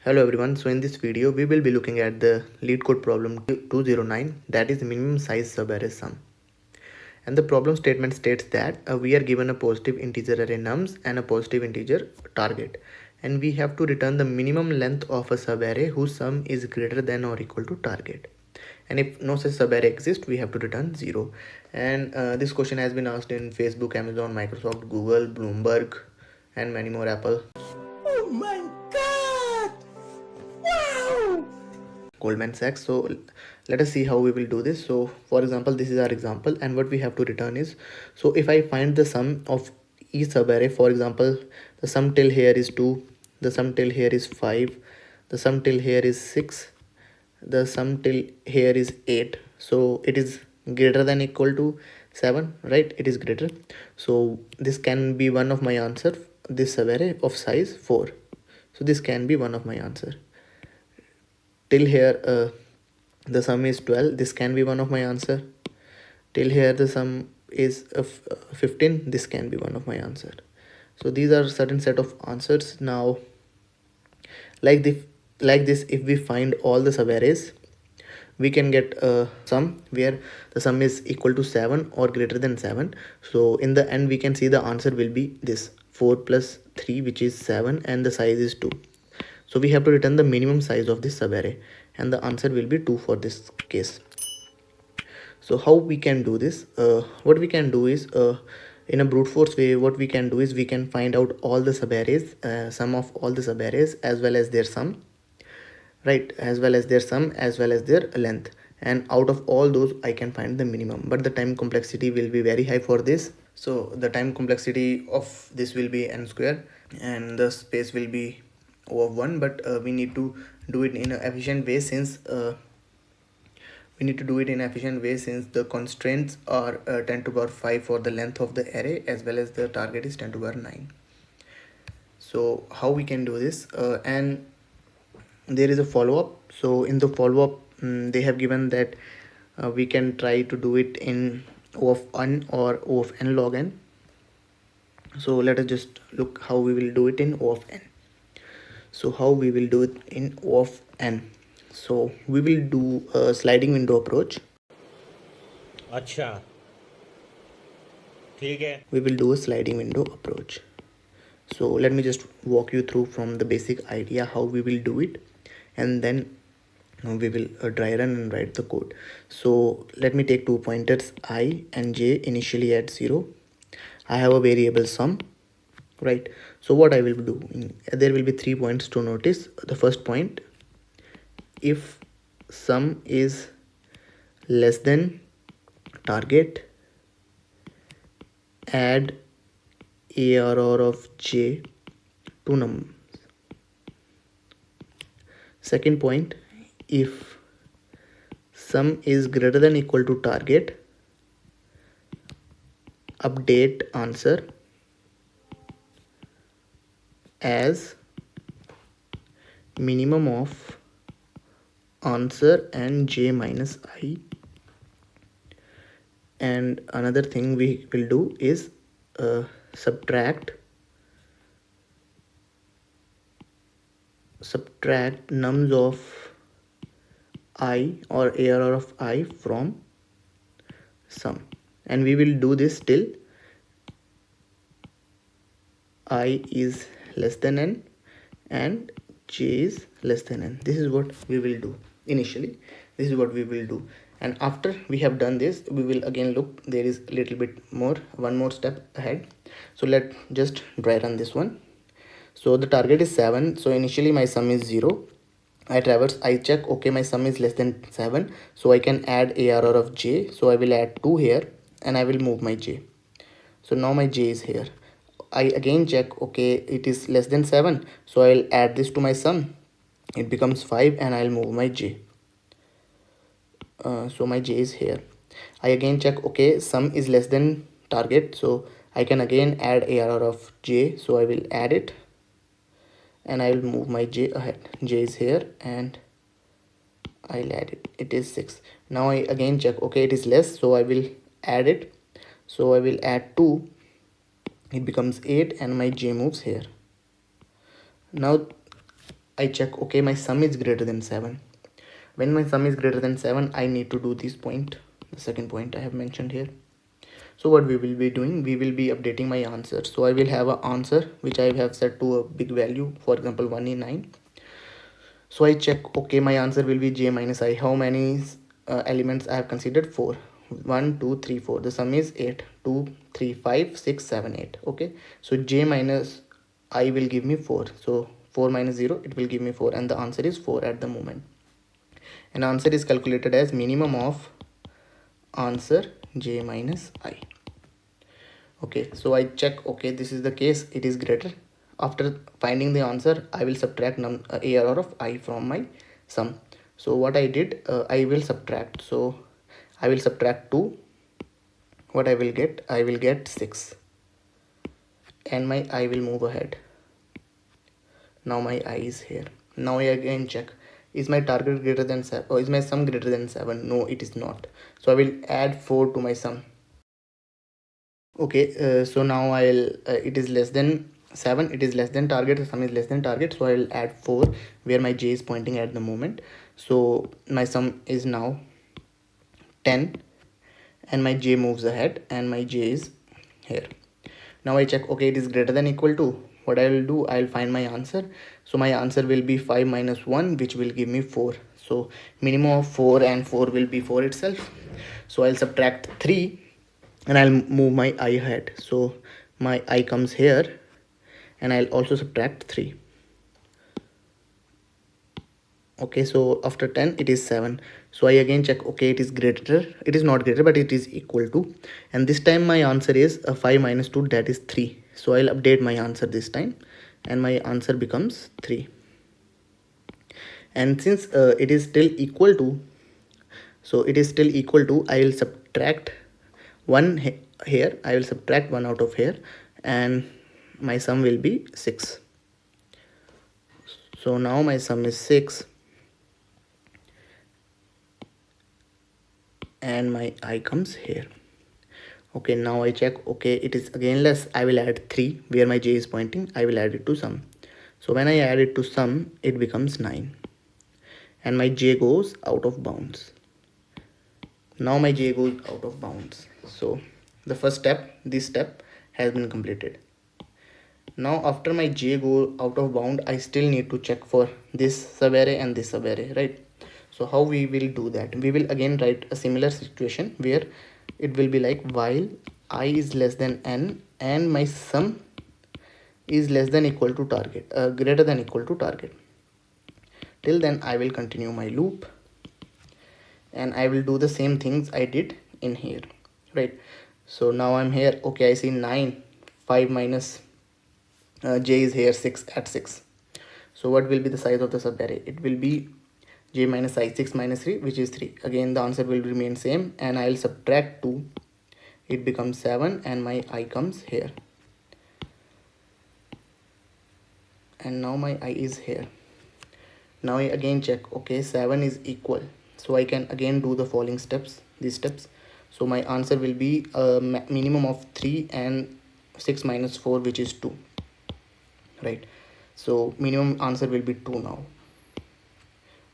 Hello everyone, so in this video we will be looking at the lead code problem 209, that is minimum size subarray sum. And the problem statement states that we are given a positive integer array nums and a positive integer target, and we have to return the minimum length of a subarray whose sum is greater than or equal to target. And if no such subarray exists, we have to return 0. And this question has been asked in Facebook, Amazon, Microsoft, Google, Bloomberg, and many more, Apple. Oh my god! Wow! Goldman Sachs. So let us see how we will do this. So for example, this is our example, and what we have to return is, so if I find the sum of each subarray, for example, the sum till here is 2, the sum till here is 5, the sum till here is 6, the sum till here is 8, so it is greater than equal to 7, right? It is greater, so this can be one of my answer, this subarray of size 4. So this can be one of my answer. Till here the sum is 12, this can be one of my answer. Till here the sum is 15, this can be one of my answer. So these are certain set of answers. Now like this, if we find all the subarrays, we can get a sum where the sum is equal to 7 or greater than 7. So in the end we can see the answer will be this 4 plus 3, which is 7, and the size is 2. So we have to return the minimum size of this subarray, and the answer will be 2 for this case. So how we can do this? What we can do is, in a brute force way, what we can do is we can find out all the subarrays, sum of all the subarrays as well as their sum, right? As well as their sum as well as their length, and out of all those I can find the minimum, but the time complexity will be very high for this. So the time complexity of this will be n square, and the space will be O of 1, but we need to do it in an efficient way, since the constraints are 10 to the power 5 for the length of the array, as well as the target is 10 to the power 9. So how we can do this? And there is a follow-up. So in the follow-up, they have given that we can try to do it in O of n or O of n log n. So let us just look how we will do it in O of n. So how we will do it in O of n? So we will do a sliding window approach. अच्छा ठीक है. We will do a sliding window approach. So let me just walk you through from the basic idea how we will do it, and then we will dry run and write the code. So let me take 2 pointers I and j initially at 0. I have a variable sum, right? So what I will do, there will be 3 points to notice. The first point, if sum is less than target, add ARR of j to num. Second point, if sum is greater than equal to target, update answer as minimum of answer and j minus I. And another thing we will do is subtract nums of I or ARR of I from sum, and we will do this till I is less than n and j is less than n. This is what we will do initially. This is what we will do, and after we have done this, we will again look, there is a little bit more, one more step ahead. So let just dry run this one. So the target is 7, so initially my sum is 0. I traverse, I check, okay, my sum is less than 7, so I can add ARR of j. So I will add 2 here, and I will move my j. So now my j is here. I again check, okay, it is less than 7, so I'll add this to my sum. It becomes 5, and I'll move my j. So my j is here. I again check, okay, sum is less than target, so I can again add ARR of j. So I will add it, and I will move my j ahead. J is here, and I'll add it. It is 6. Now I again check, okay, it is less, so I will add it. So I will add 2. It becomes 8, and my j moves here. Now I check, okay, my sum is greater than 7. When my sum is greater than 7, I need to do this point, the second point I have mentioned here. So what we will be doing, we will be updating my answer. So I will have an answer which I have set to a big value, for example 1 in 9. So I check, okay, my answer will be j minus I. How many elements I have considered? 4. 1 2 3 4. The sum is 8. 2 3 5 6 7 8. Okay, so j minus I will give me 4. So 4 minus 0, it will give me 4, and the answer is 4 at the moment. And answer is calculated as minimum of answer j minus I. Okay, so I check, okay, this is the case, it is greater. After finding the answer, I will subtract ARR of I from my sum. So what I did, I will subtract. So I will subtract 2. What I will get 6, and my I will move ahead. Now my I is here. Now I again check, is my target greater than 7, or is my sum greater than 7? No, it is not. So I will add 4 to my sum. Okay, so now I'll it is less than 7, it is less than target, the sum is less than target, so I'll add 4 where my j is pointing at the moment. So my sum is now 10, and my j moves ahead, and my j is here. Now I check, okay, it is greater than equal to, what I will do, I'll find my answer. So my answer will be 5 minus 1, which will give me 4. So minimum of 4, and 4 will be 4 itself. So I'll subtract 3, and I'll move my I ahead. So my I comes here, and I'll also subtract 3. Okay, so after 10 it is 7. So I again check, okay, it is greater, it is not greater, but it is equal to, and this time my answer is 5 minus 2, that is 3. So I'll update my answer this time, and my answer becomes 3. And since it is still equal to, so it is still equal to, I will subtract 1 here, I will subtract 1 out of here, and my sum will be 6. So now my sum is 6, and my I comes here. Okay, now I check, okay, it is again less, I will add 3 where my j is pointing, I will add it to sum. So when I add it to sum, it becomes 9, and my j goes out of bounds. Now my j goes out of bounds. So the first step, this step has been completed. Now after my j go out of bound, I still need to check for this subarray and this subarray, right? So how we will do that? We will again write a similar situation where it will be like, while I is less than n and my sum is less than equal to target, greater than equal to target. Till then I will continue my loop, and I will do the same things I did in here, right? So now I'm here, okay, I see 9, 5 minus j is here 6 at 6. So what will be the size of the subarray? It will be j minus I, 6 minus 3, which is 3. Again the answer will remain same, and I'll subtract 2, it becomes 7, and my I comes here, and now my I is here. Now I again check, okay, 7 is equal, so I can again do the following steps, these steps. So my answer will be a minimum of 3 and 6 minus 4, which is 2, right? So minimum answer will be 2 now,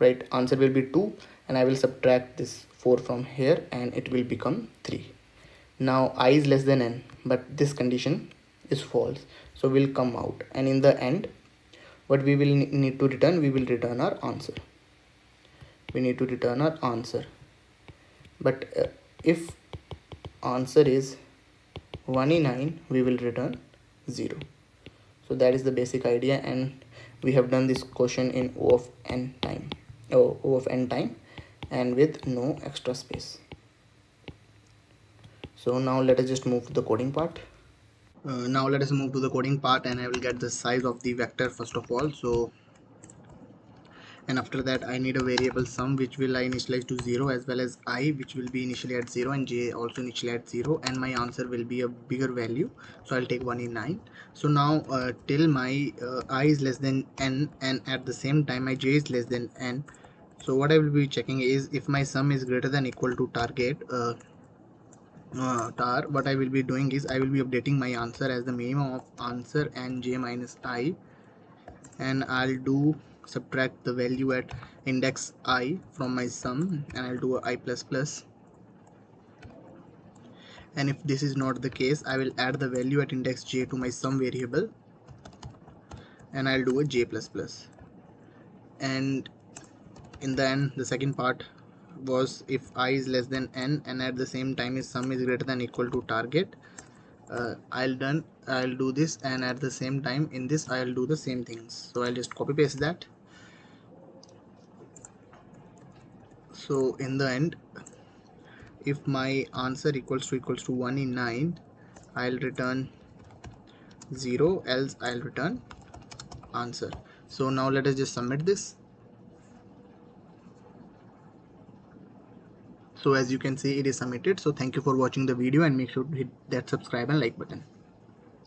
right? Answer will be 2, and I will subtract this 4 from here, and it will become 3. Now I is less than n, but this condition is false, so we'll come out, and in the end what we will need to return, we will return our answer. We need to return our answer, but if answer is 1 in 9, we will return 0. So that is the basic idea, and we have done this question in O of n time, and with no extra space. So now let us just move to the coding part. Now let us move to the coding part, and I will get the size of the vector first of all. So, and after that I need a variable sum, which will I initialize to 0, as well as I, which will be initially at 0, and j also initially at 0, and my answer will be a bigger value, so I'll take 1 in 9. So now till my I is less than n, and at the same time my j is less than n, so what I will be checking is, if my sum is greater than equal to target, what I will be doing is, I will be updating my answer as the minimum of answer and j minus I, and I'll do subtract the value at index I from my sum, and I'll do a I plus plus. And if this is not the case, I will add the value at index j to my sum variable, and I'll do a j plus plus. And in the end, the second part was if I is less than n and at the same time is sum is greater than equal to target, I'll do this, and at the same time in this I'll do the same things. So I'll just copy paste that. So in the end, if my answer equals to 1 in 9, I'll return 0, else I'll return answer. So now let us just submit this. So as you can see, it is submitted. So thank you for watching the video, and make sure to hit that subscribe and like button.